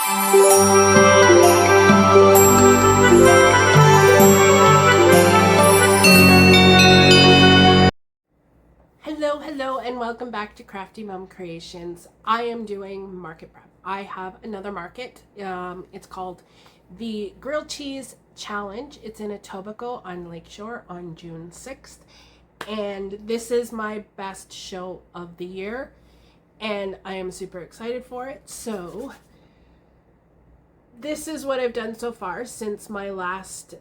Hello, and welcome back to Crafty Mom Creations. I am doing market prep. I have another market. It's called the Grilled Cheese Challenge. It's in Etobicoke on Lakeshore on June 6th. And this is my best show of the year. And I am super excited for it. So this is what I've done so far since my last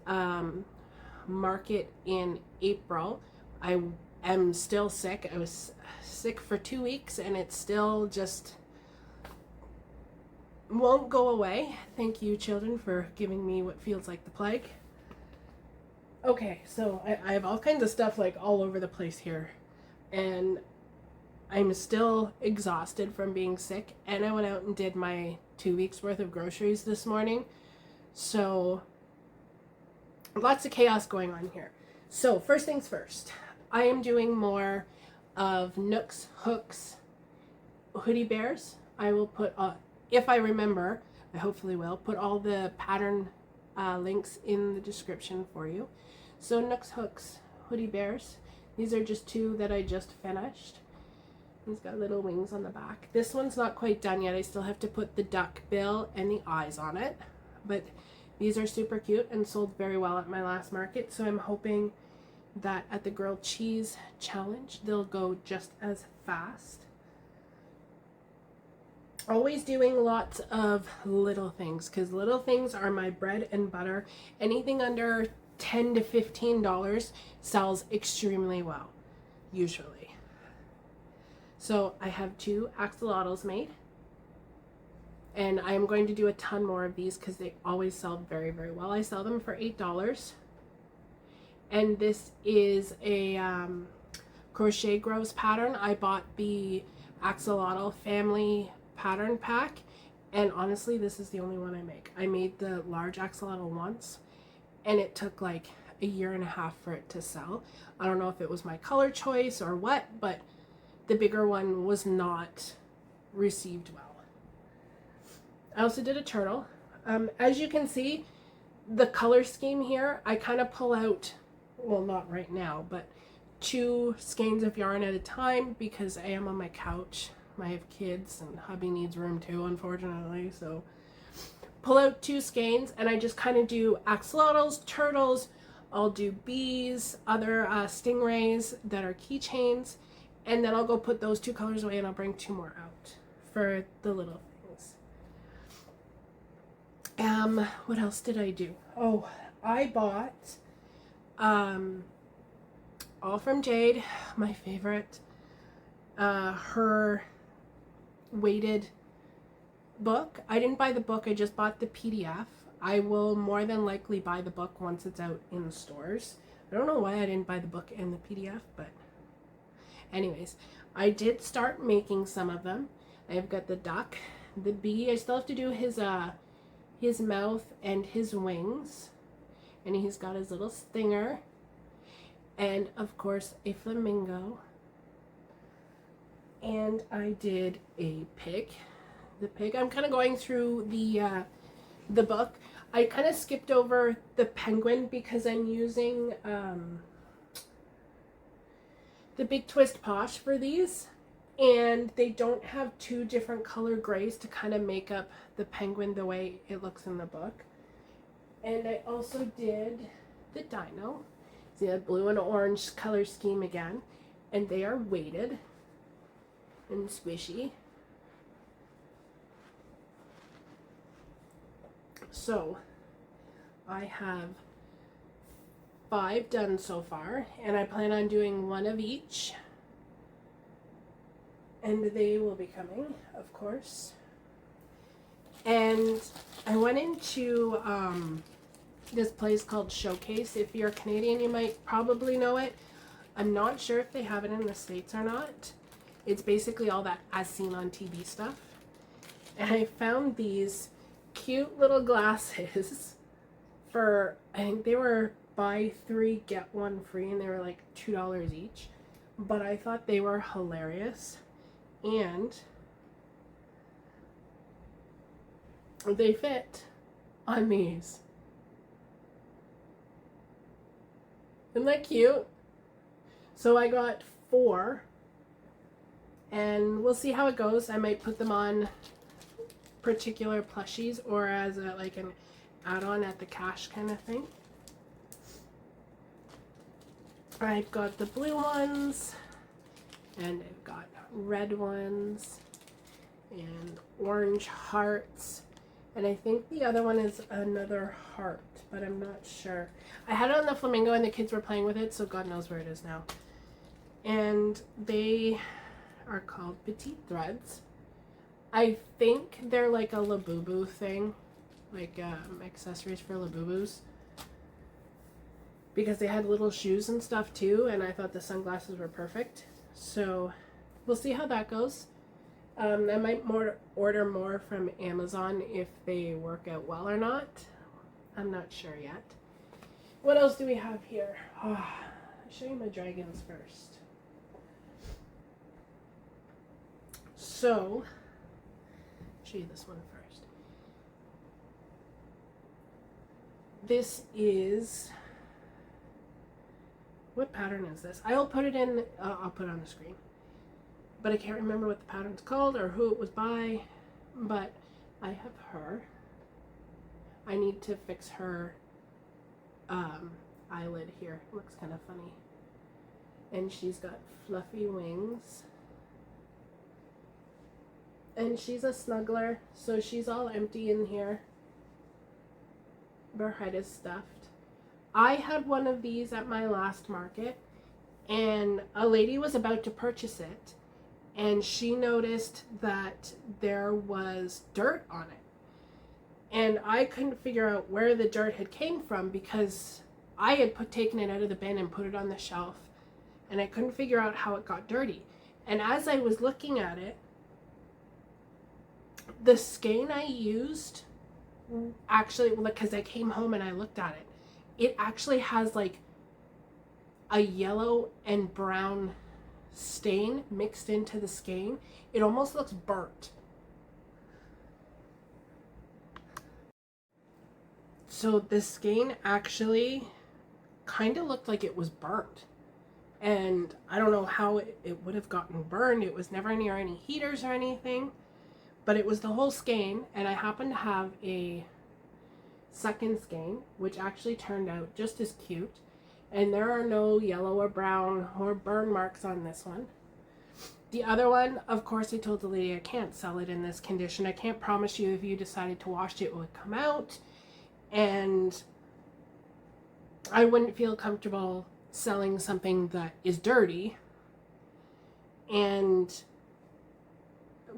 market in April. I'm still sick. I was sick for 2 weeks and it still just won't go away. Thank you, children, for giving me what feels like the plague. Okay, so I have all kinds of stuff like all over the place here, and I'm still exhausted from being sick, and I went out and did my 2 weeks worth of groceries this morning. So lots of chaos going on here. So first things first, I am doing more of Nooks, Hooks, Hoodie Bears. I will put, if I remember, I hopefully will, put all the pattern links in the description for you. So Nooks, Hooks, Hoodie Bears. These are just two that I just finished. He's got little wings on the back. This one's not quite done yet. I still have to put the duck bill and the eyes on it. But these are super cute and sold very well at my last market. So I'm hoping that at the Grilled Cheese Challenge they'll go just as fast. Always doing lots of little things, because little things are my bread and butter. Anything under $10 to $15 sells extremely well, usually. So I have 2 axolotls made, and I am going to do a ton more of these because they always sell very, very well. I sell them for $8. And this is a Crochet Grows pattern. I bought the axolotl family pattern pack, and honestly this is the only one I make. I made the large axolotl once and it took like a year and a half for it to sell. I don't know if it was my color choice or what, but the bigger one was not received well. I also did a turtle. As you can see, the color scheme here, I kind of pull out, well, not right now, but 2 skeins of yarn at a time because I am on my couch. I have kids and hubby needs room too, unfortunately. So pull out 2 skeins and I just kind of do axolotls, turtles. I'll do bees, other stingrays that are keychains, and then I'll go put those 2 colors away and I'll bring 2 more out for the little things. What else did I do? Oh, I bought all from Jade, my favorite, her weighted book. I didn't buy the book, I just bought the PDF. I will more than likely buy the book once it's out in the stores. I don't know why I didn't buy the book and the PDF, but anyways, I did start making some of them. I've got the duck, the bee. I still have to do his mouth and his wings, and he's got his little stinger, and of course a flamingo. And I did a pig. The pig, I'm kind of going through the book. I kind of skipped over the penguin because I'm using the Big Twist Posh for these, and they don't have 2 different color grays to kind of make up the penguin the way it looks in the book. And I also did the dino. See that blue and orange color scheme again, and they are weighted and squishy. So I have 5 done so far, and I plan on doing 1 of each, and they will be coming, of course. And I went into this place called Showcase. If you're Canadian, you might probably know it. I'm not sure if they have it in the States or not. It's basically all that as seen on TV stuff. And I found these cute little glasses for, I think they were buy 3 get 1 free, and they were like $2 each. But I thought they were hilarious. And they fit on these. Isn't that cute? So I got 4, and we'll see how it goes. I might put them on particular plushies or as a, like an add-on at the cash kind of thing. I've got the blue ones, and I've got red ones, and orange hearts, and I think the other one is another heart, but I'm not sure. I had it on the flamingo and the kids were playing with it, so God knows where it is now. And they are called petite threads. I think they're like a Labubu thing, like accessories for Labubus, because they had little shoes and stuff too, and I thought the sunglasses were perfect. So we'll see how that goes. I might order more from Amazon if they work out well or not. I'm not sure yet. What else do we have here? Oh, I'll show you my dragons first. So, show you this one first. This is, what pattern is this? I'll put it in, I'll put it on the screen. But I can't remember what the pattern's called or who it was by. But I have her. I need to fix her eyelid here. It looks kind of funny. And she's got fluffy wings. And she's a snuggler, so she's all empty in here. Her head is stuffed. I had one of these at my last market, and a lady was about to purchase it, and she noticed that there was dirt on it. And I couldn't figure out where the dirt had came from because I had taken it out of the bin and put it on the shelf, and I couldn't figure out how it got dirty. And as I was looking at it, the skein I used actually, because I came home and I looked at it, it actually has like a yellow and brown stain mixed into the skein. It almost looks burnt. So the skein actually kind of looked like it was burnt. And I don't know how it would have gotten burned. It was never near any heaters or anything. But it was the whole skein, and I happen to have a second skein, which actually turned out just as cute. And there are no yellow or brown or burn marks on this one. The other one, of course, I told the lady I can't sell it in this condition. I can't promise you if you decided to wash it, it would come out. And I wouldn't feel comfortable selling something that is dirty. And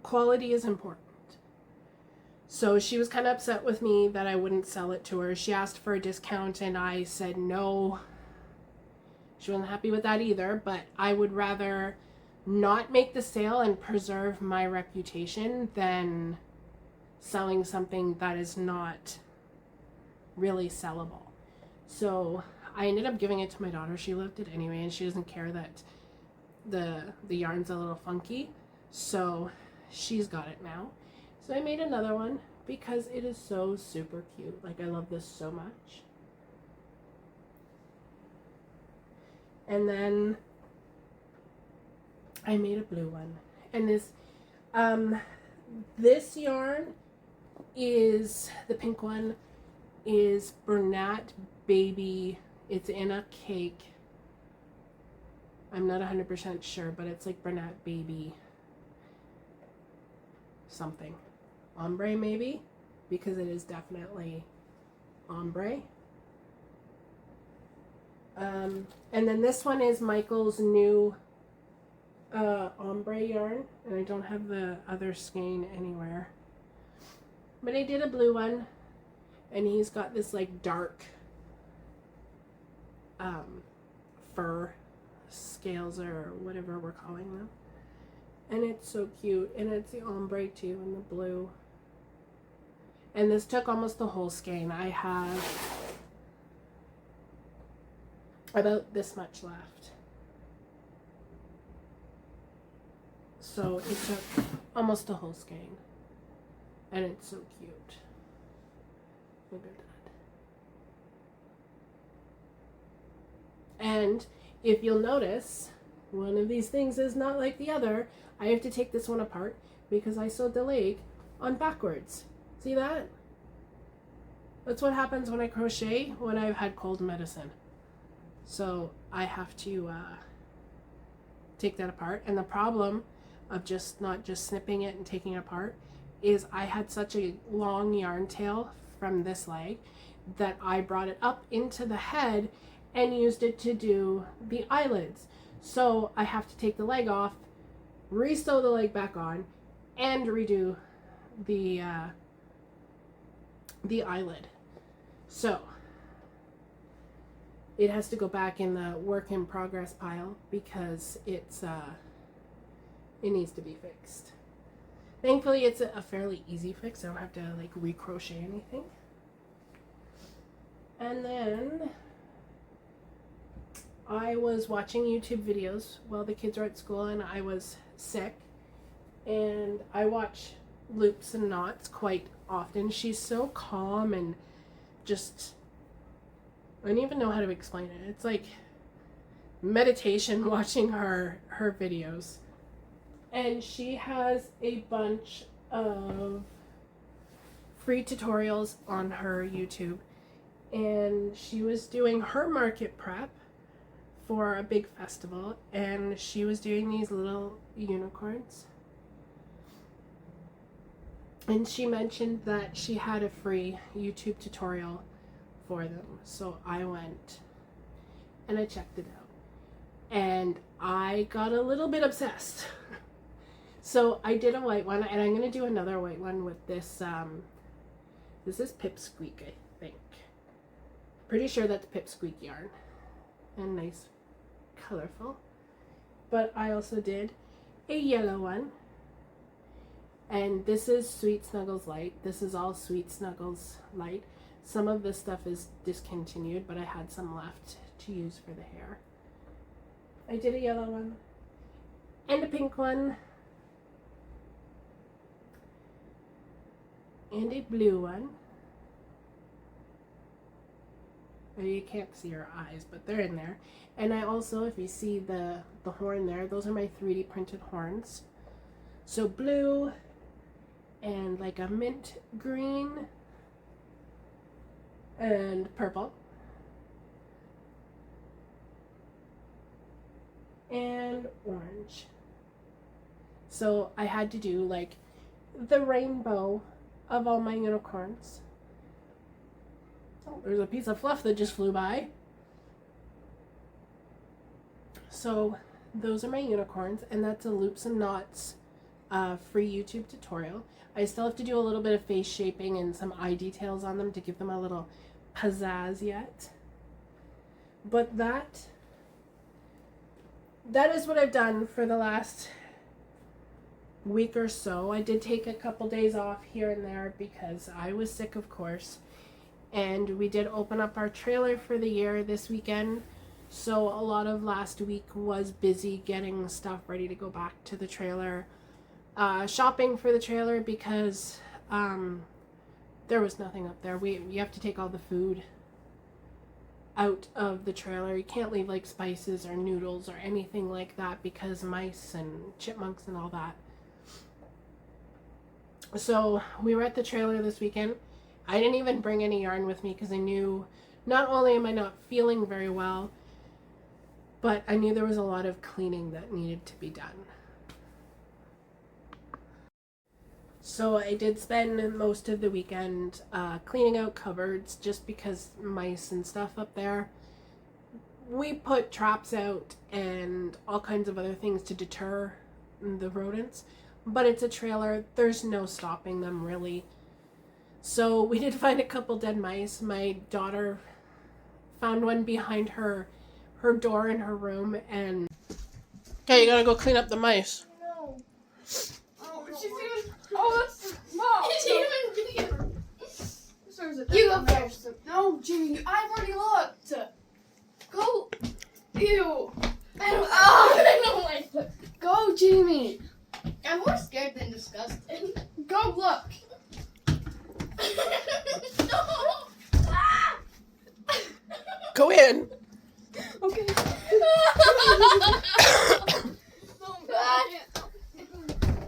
quality is important. So she was kind of upset with me that I wouldn't sell it to her. She asked for a discount and I said no. She wasn't happy with that either, but I would rather not make the sale and preserve my reputation than selling something that is not really sellable. So I ended up giving it to my daughter. She loved it anyway, and she doesn't care that the yarn's a little funky. So she's got it now. So I made another one because it is so super cute. Like, I love this so much. And then I made a blue one. And this yarn is, the pink one is Bernat Baby. It's in a cake. I'm not 100% sure, but it's like Bernat Baby something. Ombre maybe, because it is definitely ombre. And then this one is Michael's new ombre yarn, and I don't have the other skein anywhere. But I did a blue one, and he's got this like dark fur scales or whatever we're calling them. And it's so cute, and it's the ombre too, and the blue. And this took almost the whole skein. I have about this much left. So it took almost the whole skein. And it's so cute. Look at that. And if you'll notice, one of these things is not like the other. I have to take this one apart because I sewed the leg on backwards. See that? That's what happens when I crochet when I've had cold medicine. So I have to take that apart. And the problem of not just snipping it and taking it apart is I had such a long yarn tail from this leg that I brought it up into the head and used it to do the eyelids. So I have to take the leg off, re-sew the leg back on, and redo the eyelid. So it has to go back in the work in progress pile because it needs to be fixed. Thankfully it's a fairly easy fix. I don't have to like recrochet anything. And then I was watching YouTube videos while the kids were at school and I was sick, and I watch Loops and Knots quite often. She's so calm and just, I don't even know how to explain it. It's like meditation watching her videos. And she has a bunch of free tutorials on her YouTube. And she was doing her market prep for a big festival, and she was doing these little unicorns. And she mentioned that she had a free YouTube tutorial for them. So I went and I checked it out. And I got a little bit obsessed. So I did a white one, and I'm going to do another white one with this. This is Pipsqueak, I think. Pretty sure that's Pipsqueak yarn. And nice, colorful. But I also did a yellow one. And this is Sweet Snuggles Light. This is all Sweet Snuggles Light. Some of this stuff is discontinued, but I had some left to use for the hair. I did a yellow one. And a pink one. And a blue one. You can't see her eyes, but they're in there. And I also, if you see the horn there, those are my 3D printed horns. So blue and like a mint green and purple and orange. So I had to do like the rainbow of all my unicorns. Oh, there's a piece of fluff that just flew by. So those are my unicorns, and that's a Loops and Knots free YouTube tutorial. I still have to do a little bit of face shaping and some eye details on them to give them a little pizzazz yet. But that is what I've done for the last week or so. I did take a couple days off here and there because I was sick, of course. And we did open up our trailer for the year this weekend. So a lot of last week was busy getting stuff ready to go back to the trailer. Shopping for the trailer because there was nothing up there. You have to take all the food out of the trailer. You can't leave like spices or noodles or anything like that because mice and chipmunks and all that. So we were at the trailer this weekend. I didn't even bring any yarn with me because I knew not only am I not feeling very well, but I knew there was a lot of cleaning that needed to be done. So I did spend most of the weekend cleaning out cupboards just because mice and stuff up there. We put traps out and all kinds of other things to deter the rodents, but it's a trailer. There's no stopping them really. So we did find a couple dead mice. My daughter found one behind her door in her room, and okay, you gotta go clean up the mice. No. Oh, she's even. Oh, that's Mom. She's even. You go first. No, Jimmy, I've already looked. Go. Ew. I don't like it. Go, Jamie. I'm more scared than disgusted. Go look. No. Go in. Okay.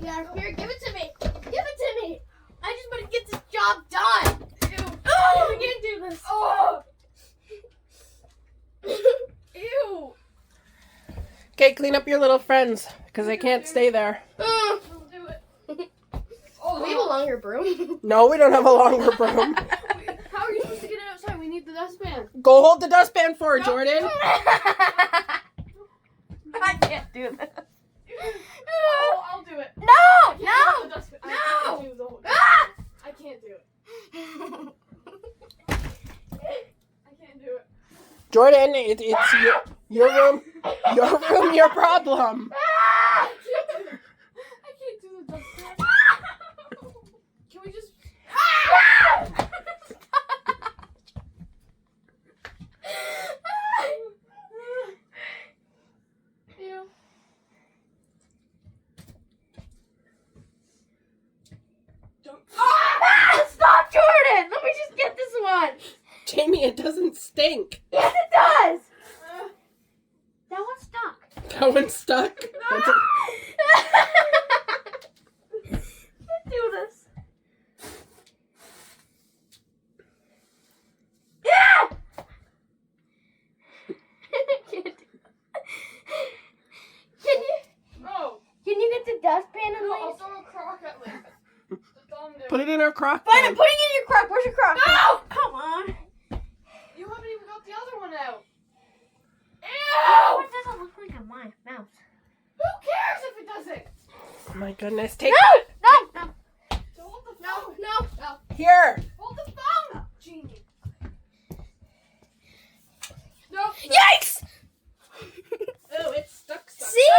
Yeah, here, give it to me. Give it to me. I just want to get this job done. Ew. Oh, I can't do this. Oh. Ew. Okay, clean up your little friends, because they can't stay there. I'll do it. Oh, Do we have a longer broom? No, we don't have a longer broom. How are you supposed to get it outside? We need the dustpan. Go hold the dustpan for her, No. Jordan. I can't do this. Oh, I'll do it. No, I can't do no. the dustpan. No. I can't do the whole Ah! I can't do it. I can't do it. Jordan, it's your room, your problem. I can't do the dustpan. Can we just... Ew. Don't... Stop, Jordan. Let me just get this one. Jamie, it doesn't stink. Yes, it does. That one's stuck. That one's stuck. That's a- Can't do this. Yeah. Can't do that. Can you get the dustpan at No, I'll least? throw a crock at least. That's all I'm doing. Put it in her crock Fine, I'm pot. putting it in your crock. Where's your crock? No! Come on. You haven't even got the other one out. Oh, Ew! it doesn't look like a mouse. Who cares if it doesn't? Oh my goodness, take No. So hold the No, phone. no. here. Hold the phone. Genie. No. Yikes! Oh, it's stuck. See?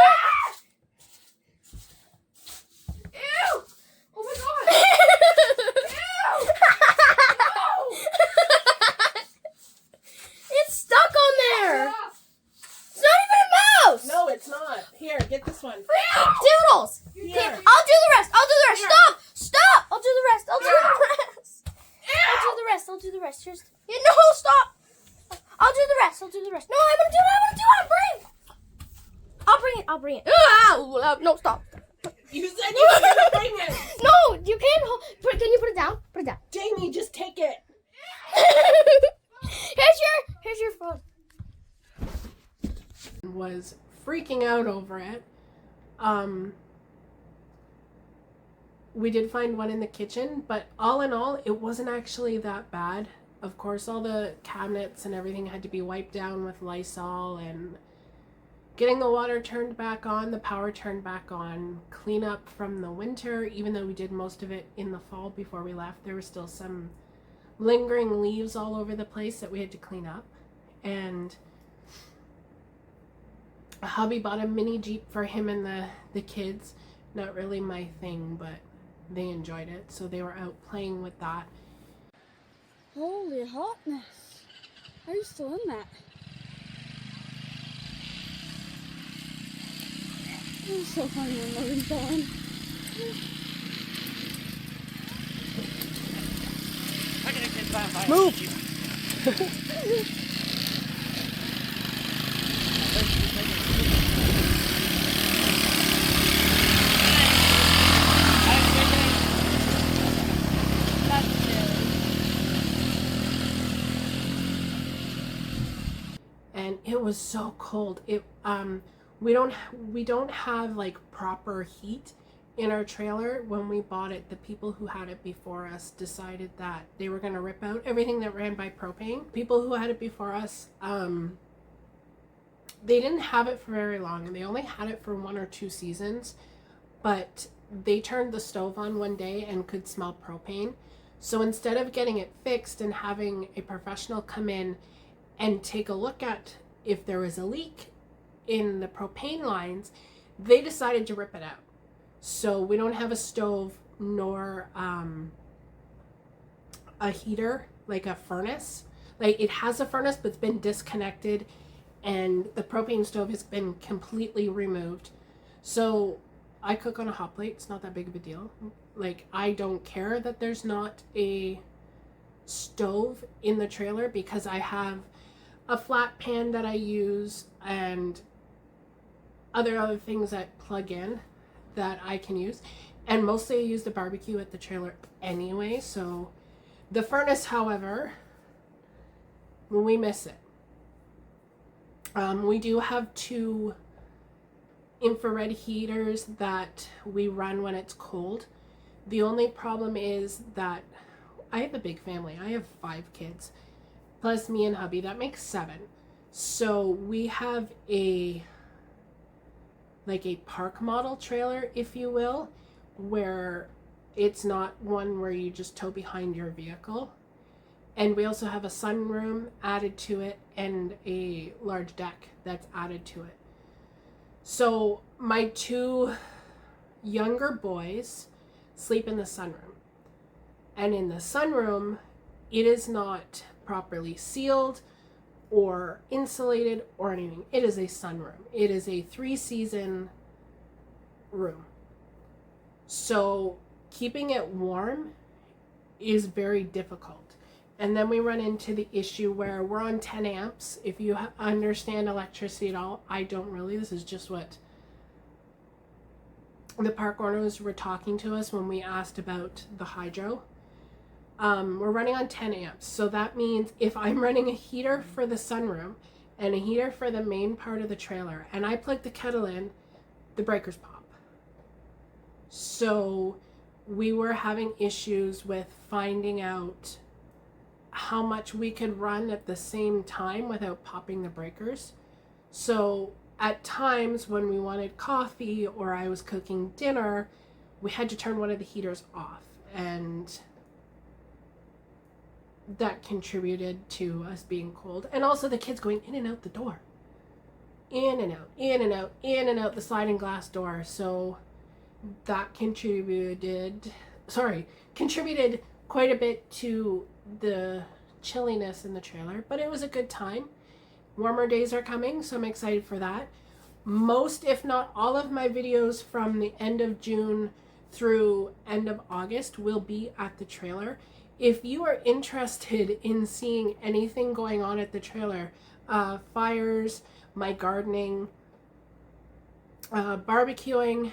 Ew! Oh my god! It's stuck on there. Yeah. It's not even a mouse. No, it's not. Here, get this one. Doodles. Here. I'll do the rest. Stop. I'll do the rest. I'll do the rest. Here's... Yeah, no, stop. I'll do the rest. No, I'm gonna do it. I'll bring it. No, stop. You said you were gonna bring it. No, you can't hold. Can you put it down? Put it down. Jamie, just take it. Here's your phone. Was freaking out over it. We did find one in the kitchen, but all in all, it wasn't actually that bad. Of course, all the cabinets and everything had to be wiped down with Lysol and getting the water turned back on, the power turned back on, clean up from the winter. Even though we did most of it in the fall before we left, there were still some lingering leaves all over the place that we had to clean up. And a hubby bought a mini Jeep for him and the kids. Not really my thing, but they enjoyed it, so they were out playing with that. Holy hotness. How are you still in that? It was so funny when Logan's gone. Move! And it was so cold. We don't have like proper heat in our trailer. When we bought it, the people who had it before us decided that they were going to rip out everything that ran by propane. People who had it before us, they didn't have it for very long, and they only had it for 1 or 2 seasons, but they turned the stove on one day and could smell propane. So instead of getting it fixed and having a professional come in and take a look at if there was a leak in the propane lines, they decided to rip it out. So we don't have a stove nor a heater, like a furnace. Like, it has a furnace, but it's been disconnected, and the propane stove has been completely removed. So I cook on a hot plate. It's not that big of a deal. Like, I don't care that there's not a stove in the trailer, because I have a flat pan that I use and other things that plug in that I can use. And mostly I use the barbecue at the trailer anyway. So the furnace, however, we miss it. We do have 2 infrared heaters that we run when it's cold. The only problem is that I have a big family. I have 5 kids, plus me and hubby. That makes 7. So we have a park model trailer, if you will, where it's not one where you just tow behind your vehicle. And we also have a sunroom added to it and a large deck that's added to it. So my 2 younger boys sleep in the sunroom. And in the sunroom, it is not properly sealed or insulated or anything. It is a sunroom. It is a 3-season room. So keeping it warm is very difficult. And then we run into the issue where we're on 10 amps. If you understand electricity at all, I don't really. This is just what the park owners were talking to us when we asked about the hydro. We're running on 10 amps. So that means if I'm running a heater for the sunroom and a heater for the main part of the trailer, and I plug the kettle in, the breakers pop. So we were having issues with finding out how much we could run at the same time without popping the breakers. So at times when we wanted coffee or I was cooking dinner, we had to turn one of the heaters off, and that contributed to us being cold. And also the kids going in and out the door. In and out, in and out, in and out the sliding glass door. So that contributed quite a bit to the chilliness in the trailer, but it was a good time. Warmer days are coming, so I'm excited for that. Most, if not all, of my videos from the end of June through end of August will be at the trailer. If you are interested in seeing anything going on at the trailer, fires, my gardening, barbecuing,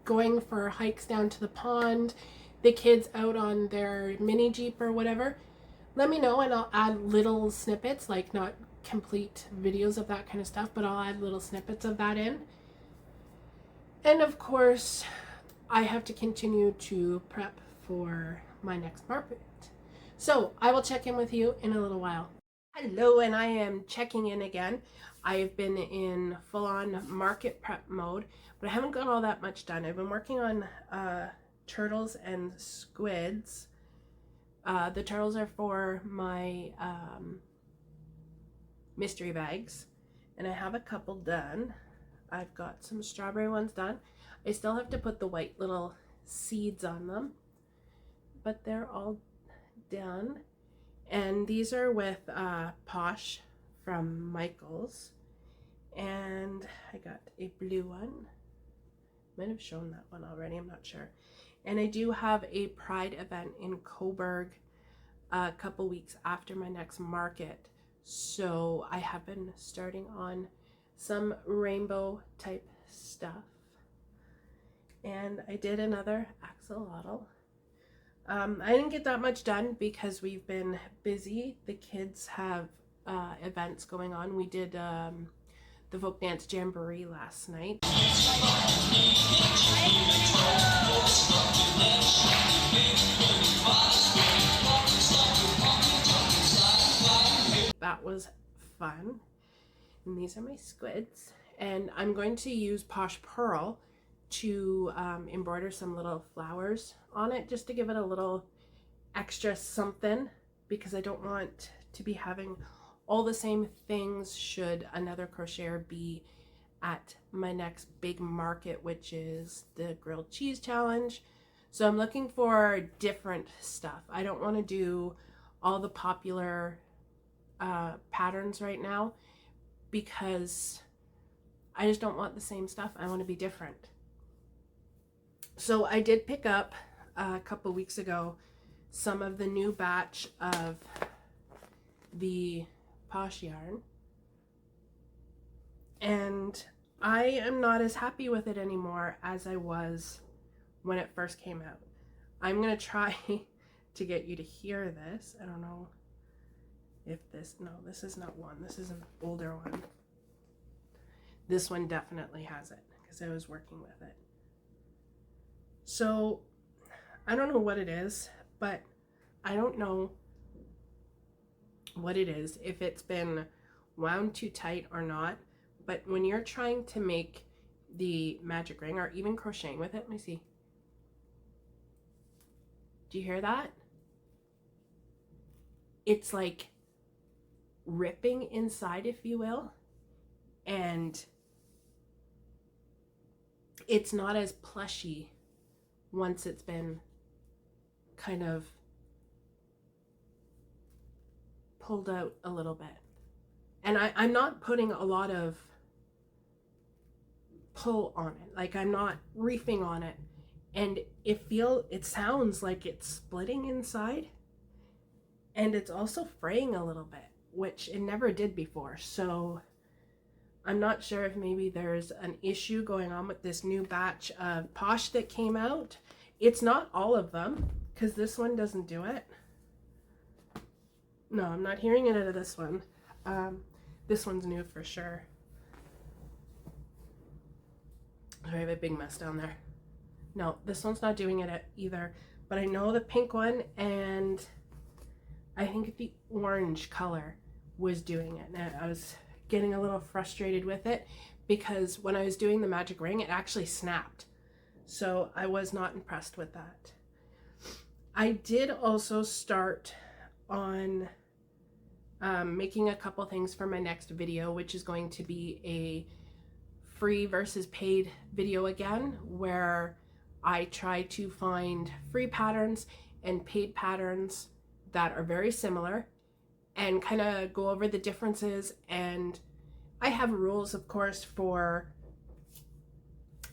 going for hikes down to the pond, the kids out on their mini Jeep or whatever, let me know and I'll add little snippets, like not complete videos of that kind of stuff, but I'll add little snippets of that in. And of course, I have to continue to prep for my next market. So I will check in with you in a little while. Hello, and I am checking in again. I have been in full-on market prep mode, but I haven't got all that much done. I've been working on turtles and squids. The turtles are for my mystery bags, and I have a couple done. I've got some strawberry ones done. I still have to put the white little seeds on them, but they're all done. And these are with Posh from Michaels, and I got a blue one. Might have shown that one already, I'm not sure. And I do have a Pride event in Coburg a couple weeks after my next market, so I have been starting on some rainbow type stuff. And I did another axolotl. I didn't get that much done because we've been busy. The kids have events going on. We did the folk dance jamboree last night. That was fun. And these are my squids. And I'm going to use Posh Pearl to embroider some little flowers on it, just to give it a little extra something, because I don't want to be having all the same things should another crocheter be at my next big market, which is the grilled cheese challenge. So I'm looking for different stuff. I don't want to do all the popular patterns right now, because I just don't want the same stuff. I want to be different. So I did pick up a couple weeks ago some of the new batch of the Posh yarn, and I am not as happy with it anymore as I was when it first came out. I'm gonna try to get you to hear this. I don't know if this, no, this is not one. This is an older one. This one definitely has it because I was working with it. So I don't know what it is, but I don't know what it is, if it's been wound too tight or not. But when you're trying to make the magic ring or even crocheting with it, let me see. Do you hear that? It's like ripping inside, if you will, and it's not as plushy once it's been kind of pulled out a little bit. And I'm not putting a lot of pull on it, like I'm not reefing on it, and it sounds like it's splitting inside, and it's also fraying a little bit, which it never did before. So I'm not sure if maybe there's an issue going on with this new batch of Posh that came out. It's not all of them, because this one doesn't do it. No, I'm not hearing it out of this one. This one's new for sure. I have a big mess down there. No, this one's not doing it either. But I know the pink one and I think the orange color was doing it. And I was getting a little frustrated with it because when I was doing the magic ring, it actually snapped. So I was not impressed with that. I did also start on making a couple things for my next video, which is going to be a free versus paid video again, where I try to find free patterns and paid patterns that are very similar and kind of go over the differences. And I have rules, of course, for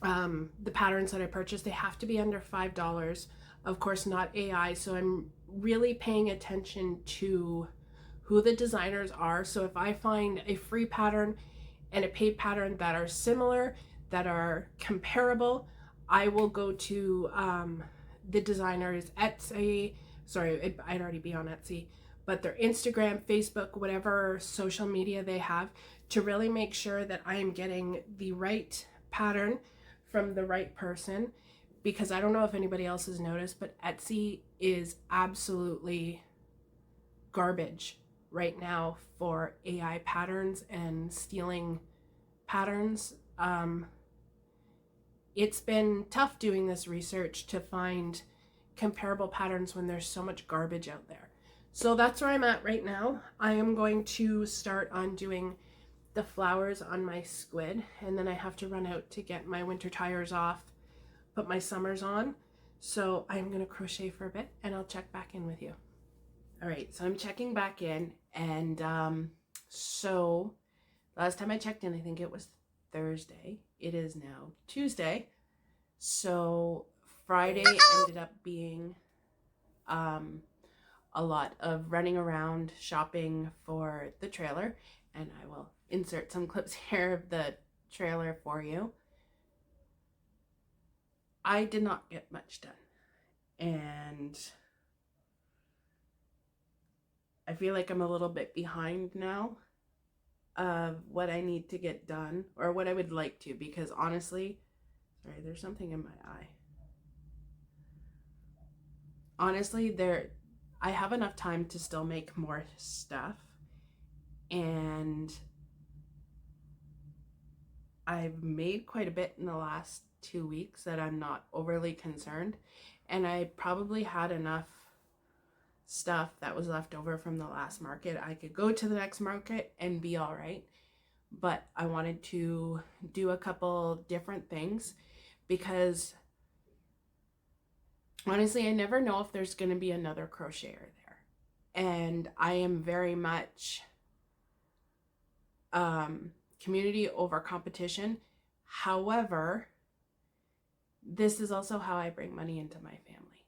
the patterns that I purchase. They have to be under $5, of course, not AI. So I'm really paying attention to who the designers are. So if I find a free pattern and a paid pattern that are similar, that are comparable, I will go to the designer's Etsy. Sorry, I'd already be on Etsy, but their Instagram, Facebook, whatever social media they have, to really make sure that I am getting the right pattern from the right person. Because I don't know if anybody else has noticed, but Etsy is absolutely garbage right now for AI patterns and stealing patterns. It's been tough doing this research to find comparable patterns when there's so much garbage out there. So that's where I'm at right now. I am going to start on doing the flowers on my squid, and then I have to run out to get my winter tires off, put my summers on. So I'm going to crochet for a bit and I'll check back in with you. All right, so I'm checking back in, and so last time I checked in, I think it was Thursday. It is now Tuesday. So Friday ended up being a lot of running around shopping for the trailer, and I will insert some clips here of the trailer for you. I did not get much done, and I feel like I'm a little bit behind now of what I need to get done, or what I would like to, because honestly, sorry, there's something in my eye. Honestly, I have enough time to still make more stuff, and I've made quite a bit in the last 2 weeks that I'm not overly concerned, and I probably had enough stuff that was left over from the last market. I could go to the next market and be all right, but I wanted to do a couple different things because honestly, I never know if there's going to be another crocheter there, and I am very much community over competition. However, this is also how I bring money into my family.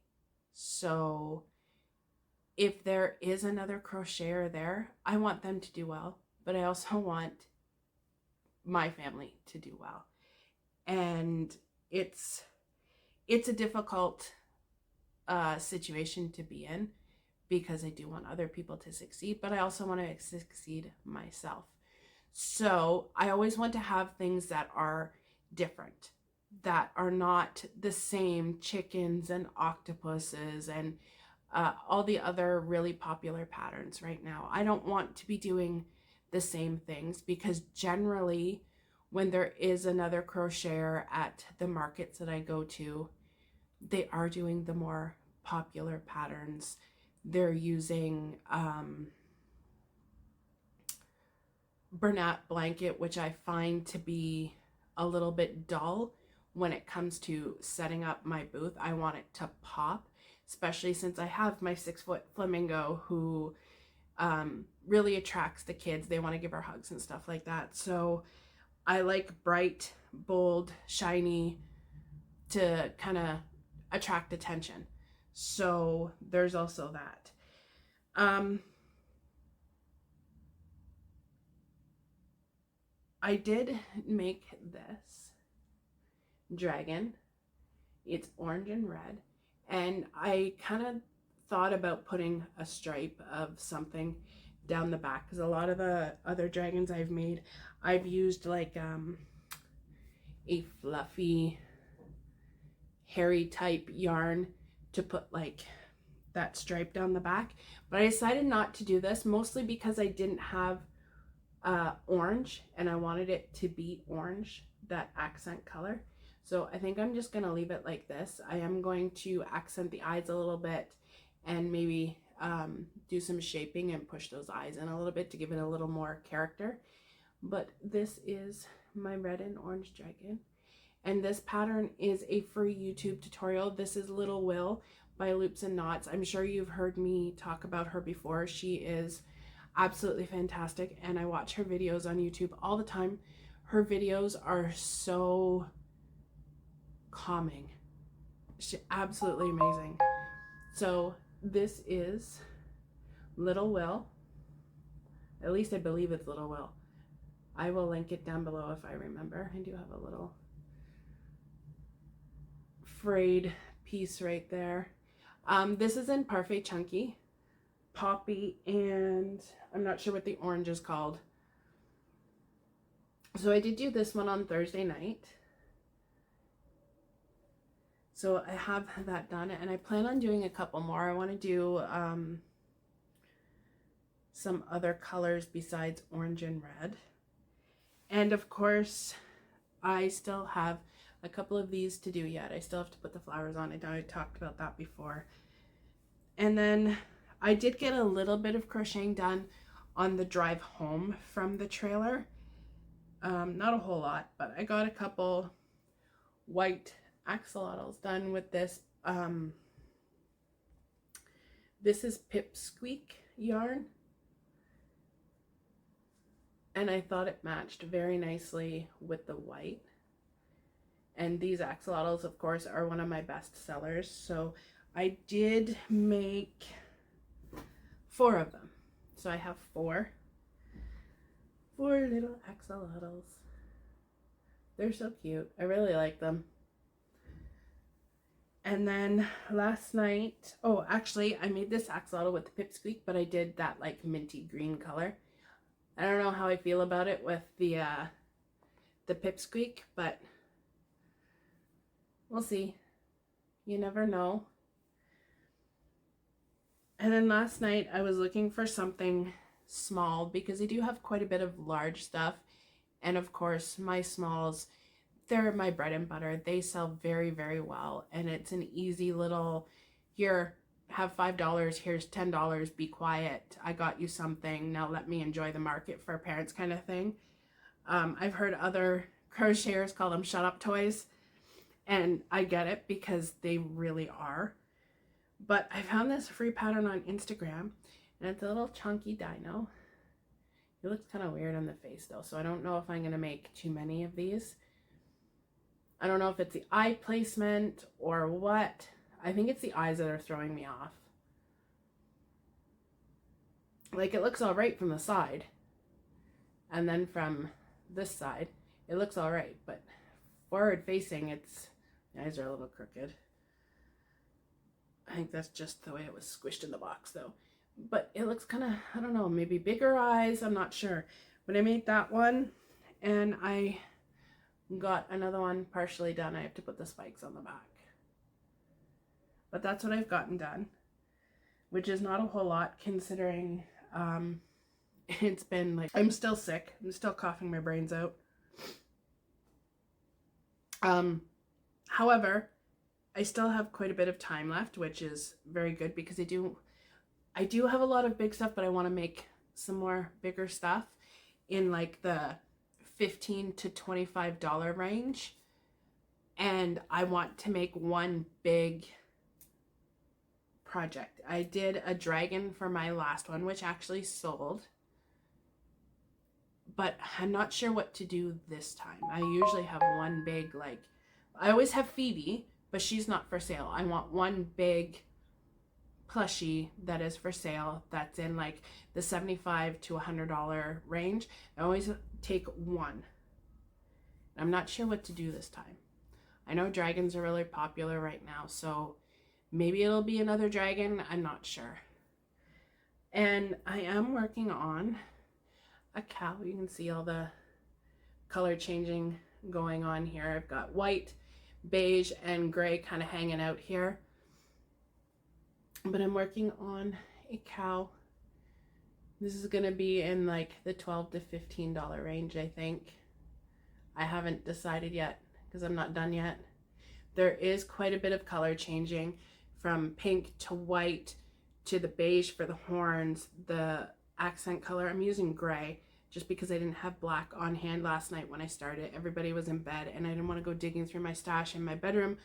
So if there is another crocheter there, I want them to do well, but I also want my family to do well. And it's a difficult situation to be in, because I do want other people to succeed, but I also want to succeed myself. So I always want to have things that are different, that are not the same chickens and octopuses and all the other really popular patterns right now. I don't want to be doing the same things, because generally when there is another crocheter at the markets that I go to, they are doing the more popular patterns. They're using Bernat blanket, which I find to be a little bit dull when it comes to setting up my booth. I want it to pop, especially since I have my 6-foot flamingo who really attracts the kids. They want to give her hugs and stuff like that. So I like bright, bold, shiny to kind of attract attention. So there's also that. I did make this dragon. It's orange and red, and I kind of thought about putting a stripe of something down the back, because a lot of the other dragons I've made, I've used like a fluffy, hairy type yarn to put like that stripe down the back. But I decided not to do this, mostly because I didn't have orange, and I wanted it to be orange, that accent color. So I think I'm just going to leave it like this. I am going to accent the eyes a little bit, and maybe do some shaping and push those eyes in a little bit to give it a little more character. But this is my red and orange dragon, and this pattern is a free YouTube tutorial. This is Little Will by Loops and Knots. I'm sure you've heard me talk about her before. She is absolutely fantastic, and I watch her videos on YouTube all the time. Her videos are so calming. She's absolutely amazing. So this is Little Will. At least I believe it's Little Will. I will link it down below if I remember. I do have a little frayed piece right there. This is in Parfait Chunky, Poppy, and I'm not sure what the orange is called. So I did do this one on Thursday night. So I have that done, and I plan on doing a couple more. I want to do some other colors besides orange and red. And of course, I still have a couple of these to do yet. I still have to put the flowers on. I know I talked about that before. And then I did get a little bit of crocheting done on the drive home from the trailer. Not a whole lot, but I got a couple white axolotls done with this. This is Pipsqueak yarn, and I thought it matched very nicely with the white. And these axolotls, of course, are one of my best sellers. So I did make 4 of them. So I have 4 little axolotls. They're so cute. I really like them. And then last night, oh, actually, I made this axolotl with the Pipsqueak, but I did that like minty green color. I don't know how I feel about it with the Pipsqueak, but we'll see. You never know. And then last night I was looking for something small, because I do have quite a bit of large stuff. And of course, my smalls, they're my bread and butter. They sell very, very well. And it's an easy little, here, have $5, here's $10, be quiet. I got you something, now let me enjoy the market for parents kind of thing. I've heard other crocheters call them shut up toys. And I get it, because they really are. But I found this free pattern on Instagram, and it's a little chunky dino. He looks kind of weird on the face though, so I don't know if I'm going to make too many of these. I don't know if it's the eye placement or what. I think it's the eyes that are throwing me off. Like, it looks all right from the side, and then from this side it looks all right, but forward facing, it's, the eyes are a little crooked. I think that's just the way it was squished in the box though. But it looks kind of, I don't know, maybe bigger eyes, I'm not sure. But I made that one, and I got another one partially done. I have to put the spikes on the back. But that's what I've gotten done, which is not a whole lot considering it's been like, I'm still sick. I'm still coughing my brains out. However, I still have quite a bit of time left, which is very good because I do have a lot of big stuff, but I want to make some more bigger stuff in like the $15 to $25 range. And I want to make one big project. I did a dragon for my last one, which actually sold, but I'm not sure what to do this time. I usually have one big, like, I always have Phoebe, but she's not for sale. I want one big plushie that is for sale, that's in like the $75 to $100 range. I always take one. I'm not sure what to do this time. I know dragons are really popular right now, so maybe it'll be another dragon. I'm not sure. And I am working on a cow. You can see all the color changing going on here. I've got white, beige, and gray kind of hanging out here. But I'm working on a cow. This is going to be in like the $12 to $15 range, I think. I haven't decided yet because I'm not done yet. There is quite a bit of color changing from pink to white to the beige for the horns. The accent color, I'm using gray just because I didn't have black on hand last night when I started. Everybody was in bed and I didn't want to go digging through my stash in my bedroom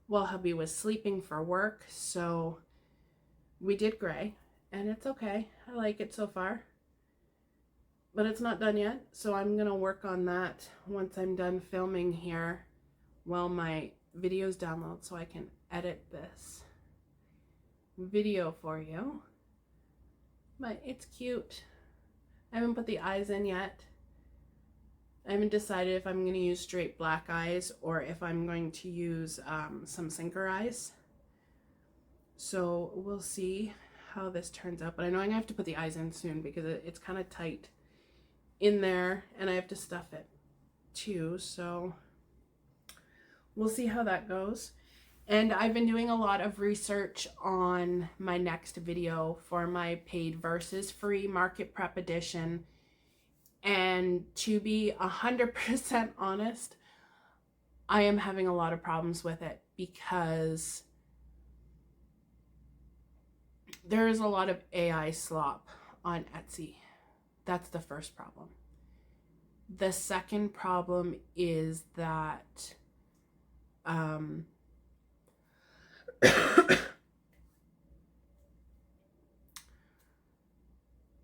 while hubby was sleeping for work. So we did gray, and it's okay. I like it so far, but it's not done yet. So I'm gonna work on that once I'm done filming here while my videos download, so I can edit this video for you. But it's cute. I haven't put the eyes in yet. I haven't decided if I'm going to use straight black eyes or if I'm going to use some sinker eyes. So we'll see how this turns out. But I know I'm going to have to put the eyes in soon because it's kind of tight in there and I have to stuff it too. So we'll see how that goes. And I've been doing a lot of research on my next video for my paid versus free market prep edition. And to be 100% honest, I am having a lot of problems with it because there is a lot of AI slop on Etsy. That's the first problem. The second problem is that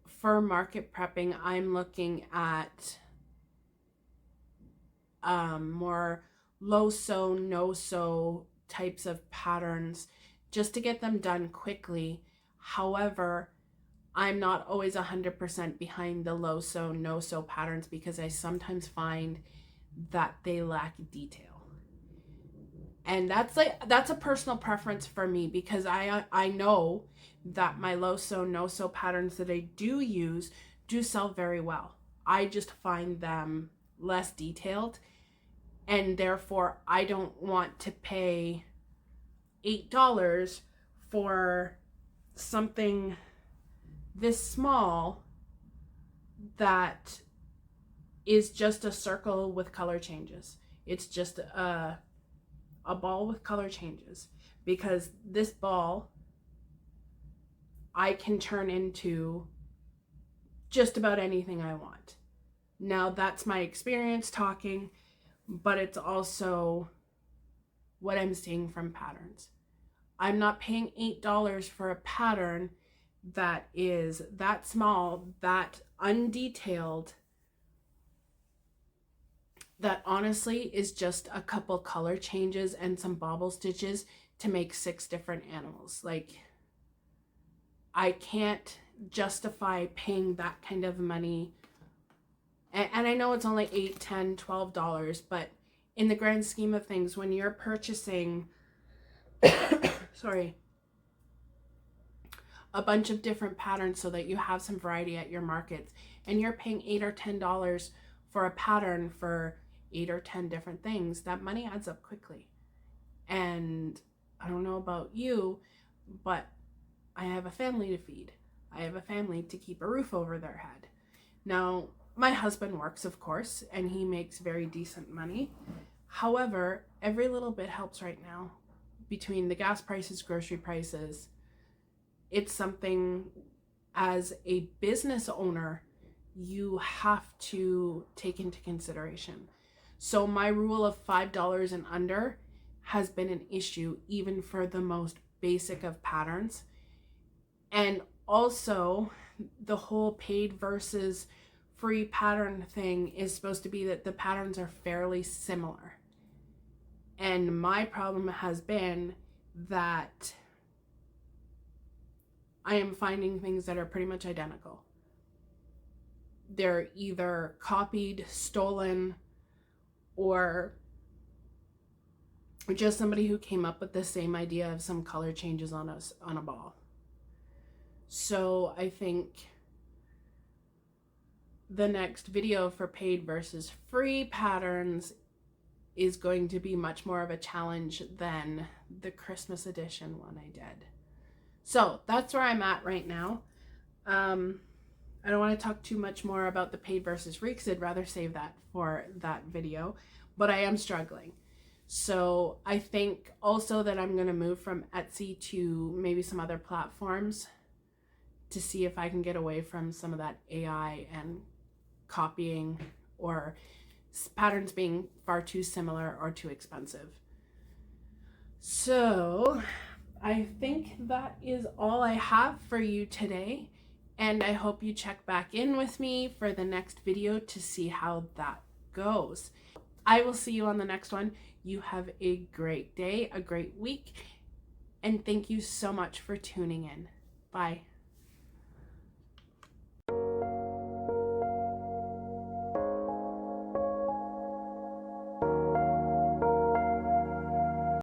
for market prepping, I'm looking at more low sew, no sew types of patterns just to get them done quickly. However, I'm not always 100% behind the low sew, no sew patterns because I sometimes find that they lack detail. And that's a personal preference for me because I know that my low sew, no sew patterns that I do use do sell very well. I just find them less detailed, and therefore I don't want to pay $8 for something this small that is just a circle with color changes. It's just a ball with color changes, because this ball I can turn into just about anything I want. Now that's my experience talking, but it's also what I'm seeing from patterns. I'm not paying $8 for a pattern that is that small, that undetailed, that honestly is just a couple color changes and some bobble stitches to make 6 different animals. Like, I can't justify paying that kind of money. And I know it's only $8, $10, $12, but in the grand scheme of things, when you're purchasing, sorry, a bunch of different patterns so that you have some variety at your markets, and you're paying $8 or $10 for a pattern for 8 or 10 different things, that money adds up quickly. And I don't know about you, but I have a family to feed. I have a family to keep a roof over their head. Now, my husband works, of course, and he makes very decent money. However, every little bit helps right now. Between the gas prices, grocery prices, it's something as a business owner you have to take into consideration. So my rule of $5 and under has been an issue even for the most basic of patterns. And also the whole paid versus free pattern thing is supposed to be that the patterns are fairly similar. And my problem has been that I am finding things that are pretty much identical. They're either copied, stolen, or just somebody who came up with the same idea of some color changes on a ball. So I think the next video for paid versus free patterns is going to be much more of a challenge than the Christmas edition one I did. So that's where I'm at right now. I don't want to talk too much more about the paid versus free because I'd rather save that for that video, but I am struggling. So I think also that I'm going to move from Etsy to maybe some other platforms to see if I can get away from some of that AI and copying or patterns being far too similar or too expensive. So I think that is all I have for you today, and I hope you check back in with me for the next video to see how that goes. I will see you on the next one. You have a great day, a great week, and thank you so much for tuning in. Bye.